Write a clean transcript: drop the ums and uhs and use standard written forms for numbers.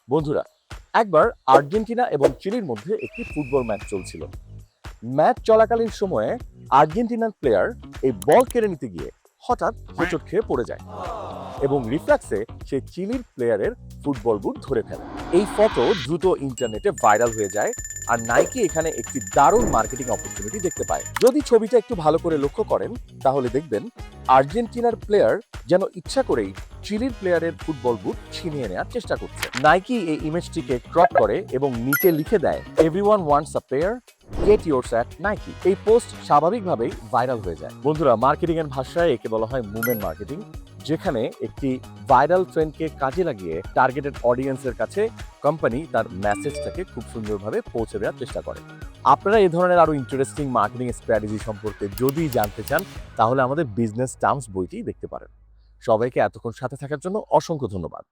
বন্ধুরা, একবার আর্জেন্টিনা এবং চিলির মধ্যে একটি ফুটবল ম্যাচ চলছিল। ম্যাচ চলাকালীন সময়ে আর্জেন্টিনার প্লেয়ার এই বল কেড়ে নিতে গিয়ে হঠাৎ হোঁচট খেয়ে পড়ে যায় এবং রিফ্ল্যাক্সে সে চিলির প্লেয়ারের ফুটবল বুট ধরে ফেলে। এই ফটো দ্রুত ইন্টারনেটে ভাইরাল হয়ে যায় আর নাইকি এখানে একটি দারুণ মার্কেটিং অপরচুনিটি দেখতে পায়। যদি ছবিটা একটু ভালো করে লক্ষ্য করেন তাহলে দেখবেন আর্জেন্টিনার প্লেয়ার যেন ইচ্ছা করেই চিলির প্লেয়ারের ফুটবল বুট ছিনিয়ে নেওয়ার চেষ্টা করছে। নাইকি এই ইমেজটিকে ক্রপ করে এবং নিচে লিখে দেয়, everyone wants a pair, get yours at Nike. এই পোস্ট স্বাভাবিকভাবেই ভাইরাল হয়ে যায়। বন্ধুরা, মার্কেটিং এর ভাষায় একে বলা হয় মুভমেন্ট মার্কেটিং, যেখানে একটি ভাইরাল ট্রেন্ডকে কাজে লাগিয়ে টার্গেটেড অডিয়েন্সের কাছে কোম্পানি তার মেসেজটাকে খুব সুন্দরভাবে পৌঁছে দেওয়ার চেষ্টা করে। আপনারা এই ধরনের আরো ইন্টারেস্টিং মার্কেটিং স্ট্র্যাটেজি সম্পর্কে যদি জানতে চান তাহলে আমাদের বিজনেস টার্মস বইটি দেখতে পারেন। সবাইকে এতক্ষণ সাথে থাকার জন্য অসংখ্য ধন্যবাদ।